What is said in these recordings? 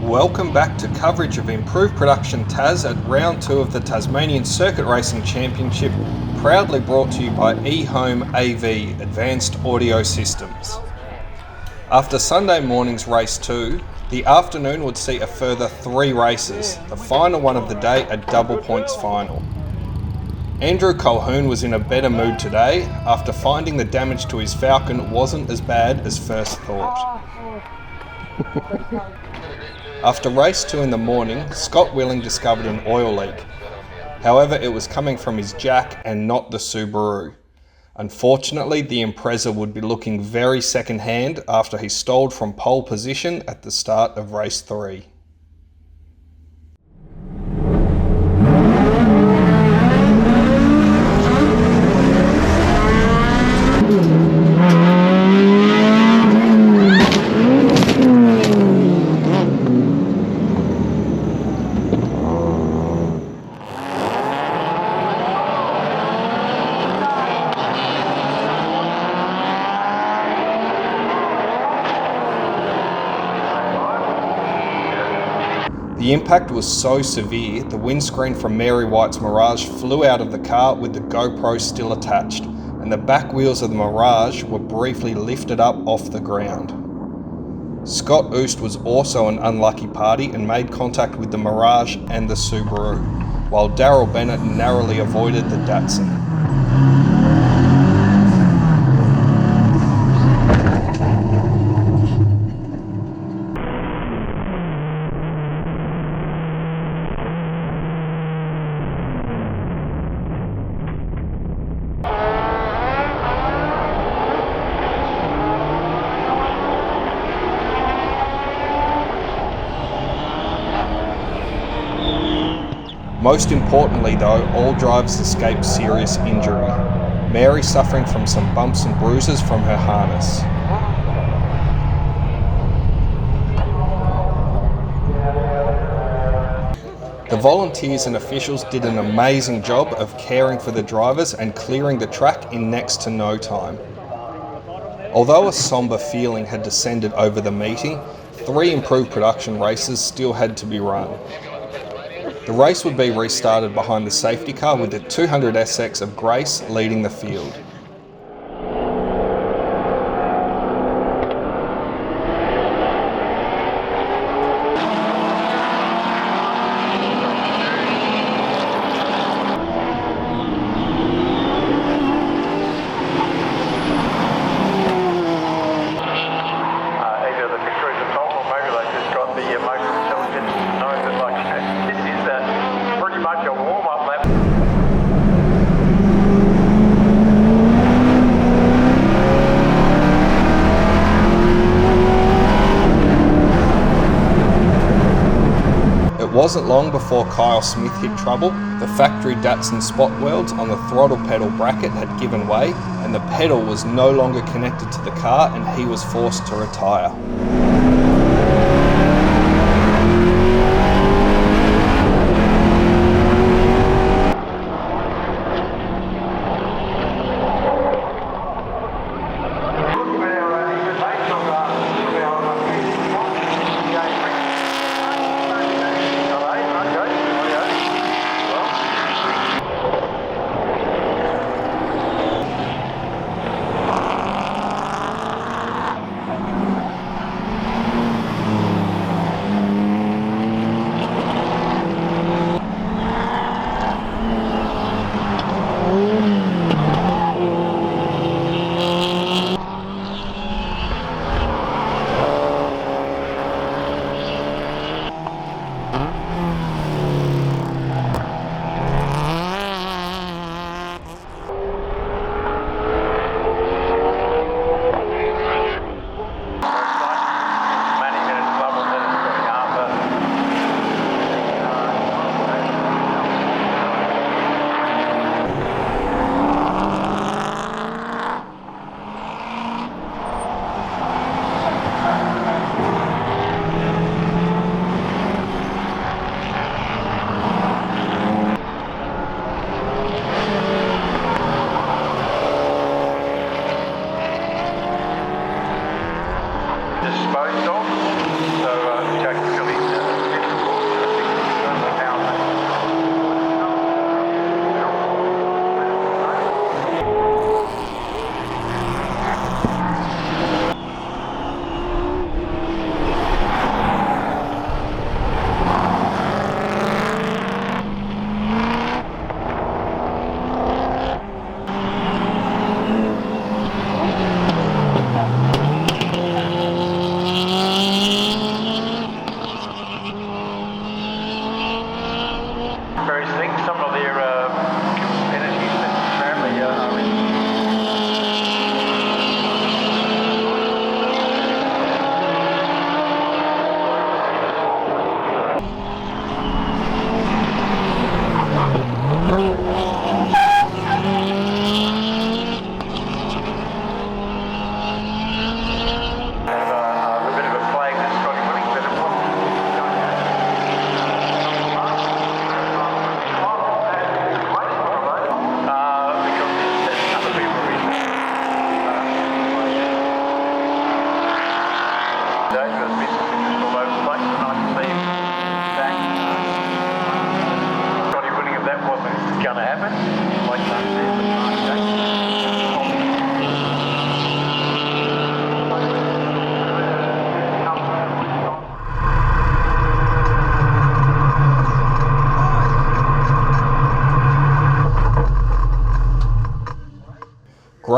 Welcome back to coverage of Improved Production Tas at round 2 of the Tasmanian Circuit Racing Championship, proudly brought to you by eHome AV Advanced Audio Systems. After Sunday morning's race 2, the afternoon would see a further 3 races, the final one of the day a double points final. Andrew Colquhoun was in a better mood today after finding the damage to his Falcon wasn't as bad as first thought. After race 2 in the morning, Scott Willing discovered an oil leak. However, it was coming from his jack and not the Subaru. Unfortunately, the Impreza would be looking very second-hand after he stalled from pole position at the start of race 3. The impact was so severe, the windscreen from Mary White's Mirage flew out of the car with the GoPro still attached, and the back wheels of the Mirage were briefly lifted up off the ground. Scott Oost was also an unlucky party and made contact with the Mirage and the Subaru, while Daryl Bennett narrowly avoided the Datsun. Most importantly though, all drivers escaped serious injury. Mary suffering from some bumps and bruises from her harness. The volunteers and officials did an amazing job of caring for the drivers and clearing the track in next to no time. Although a sombre feeling had descended over the meeting, 3 improved production races still had to be run. The race would be restarted behind the safety car with the 200SX of Grace leading the field. It wasn't long before Kyle Smith hit trouble. The factory Datsun spot welds on the throttle pedal bracket had given way and the pedal was no longer connected to the car and he was forced to retire.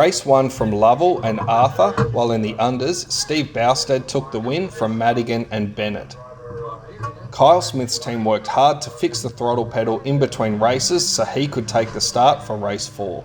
race won from Lovell and Arthur, while in the unders, Steve Bousted took the win from Madigan and Bennett. Kyle Smith's team worked hard to fix the throttle pedal in between races so he could take the start for race 4.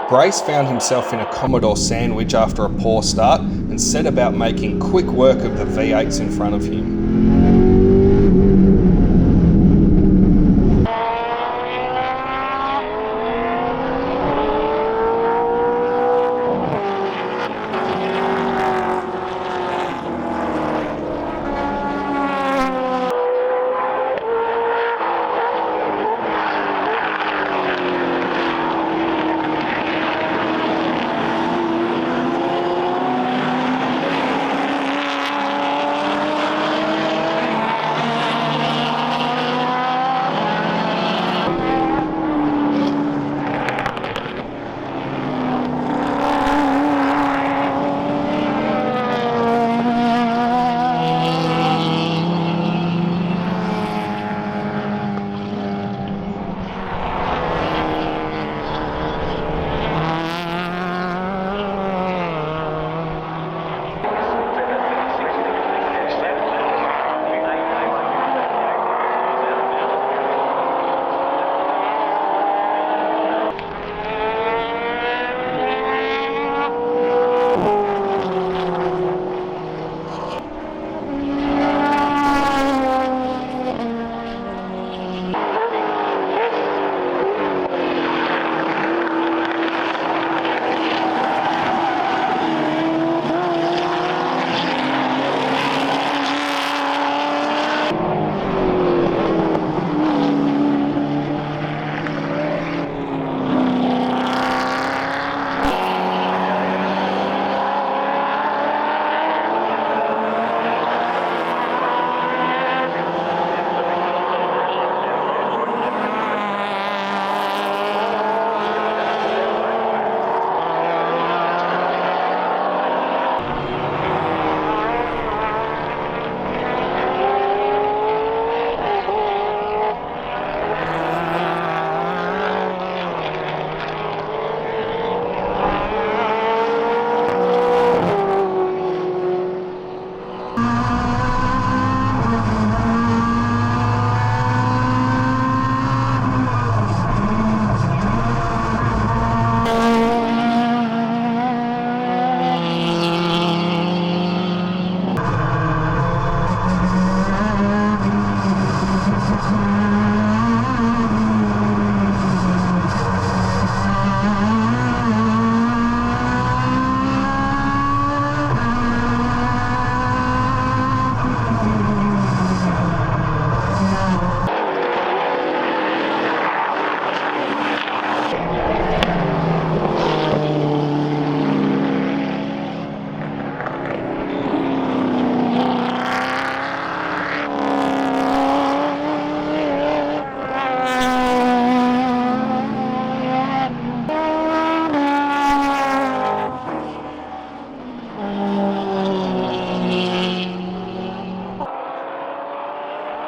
Brace found himself in a Commodore sandwich after a poor start and set about making quick work of the V8s in front of him.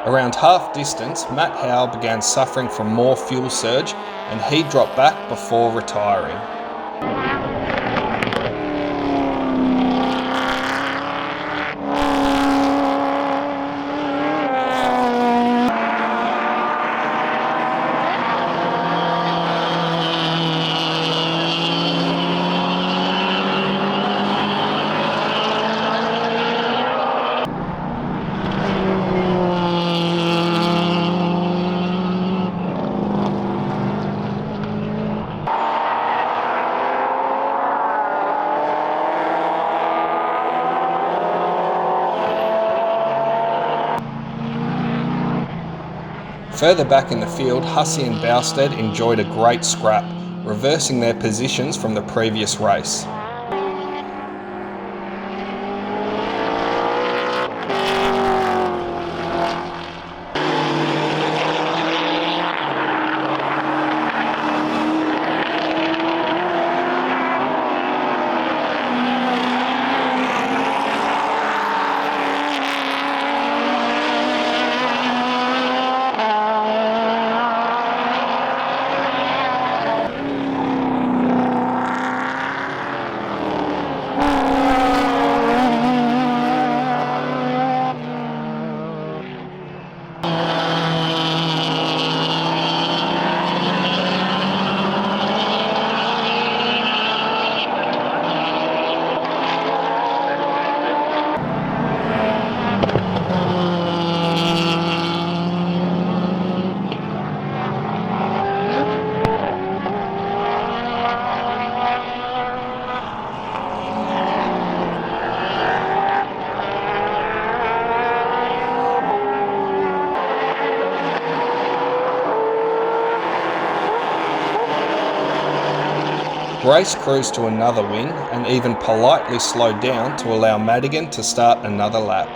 Around half distance, Matt Howe began suffering from more fuel surge and he dropped back before retiring. Further back in the field, Hussey and Bousted enjoyed a great scrap, reversing their positions from the previous race. Grace cruised to another win and even politely slowed down to allow Madigan to start another lap.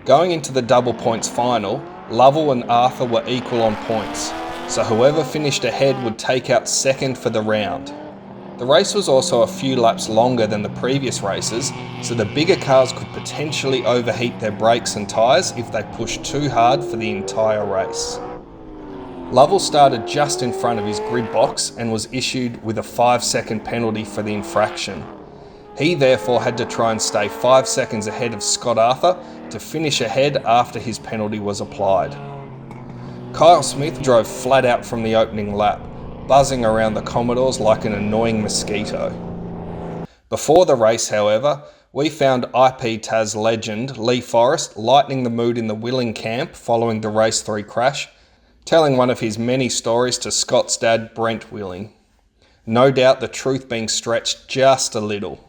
Going into the double points final, Lovell and Arthur were equal on points, so whoever finished ahead would take out second for the round. The race was also a few laps longer than the previous races, so the bigger cars could potentially overheat their brakes and tyres if they pushed too hard for the entire race. Lovell started just in front of his grid box and was issued with a 5-second penalty for the infraction. He therefore had to try and stay 5 seconds ahead of Scott Arthur to finish ahead after his penalty was applied. Kyle Smith drove flat out from the opening lap, buzzing around the Commodores like an annoying mosquito. Before the race, however, we found IPTAS legend Lee Forrest lightening the mood in the Willing camp following the Race 3 crash, telling one of his many stories to Scott's dad, Brent Willing. No doubt the truth being stretched just a little.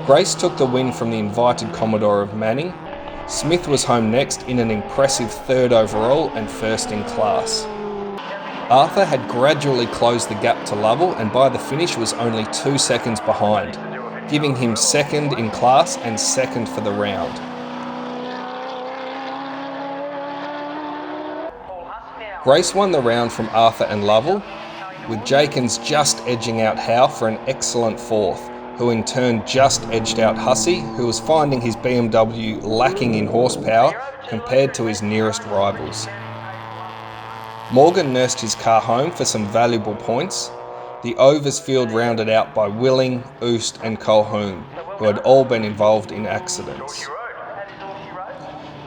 Grace took the win from the invited Commodore of Manning. Smith was home next in an impressive 3rd overall and 1st in class. Arthur had gradually closed the gap to Lovell and by the finish was only 2 seconds behind, giving him 2nd in class and 2nd for the round. Grace won the round from Arthur and Lovell, with Jakins just edging out Howe for an excellent 4th, who in turn just edged out Hussey, who was finding his BMW lacking in horsepower compared to his nearest rivals. Morgan nursed his car home for some valuable points. The overs field rounded out by Willing, Oost and Colquhoun, who had all been involved in accidents.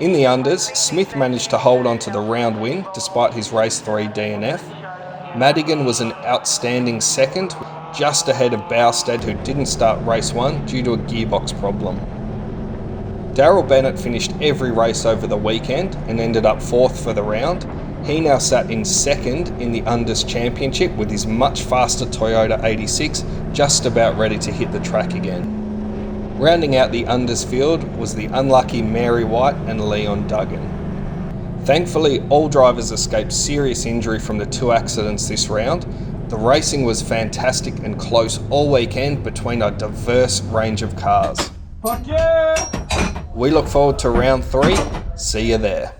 In the unders, Smith managed to hold on to the round win despite his race 3 DNF. Madigan was an outstanding 2nd, just ahead of Bowstead, who didn't start race 1 due to a gearbox problem. Darryl Bennett finished every race over the weekend and ended up 4th for the round. He now sat in 2nd in the Unders Championship with his much faster Toyota 86 just about ready to hit the track again. Rounding out the Unders field was the unlucky Mary White and Leon Duggan. Thankfully, all drivers escaped serious injury from the 2 accidents this round. The racing was fantastic and close all weekend between a diverse range of cars. Fuck yeah! We look forward to round 3. See you there.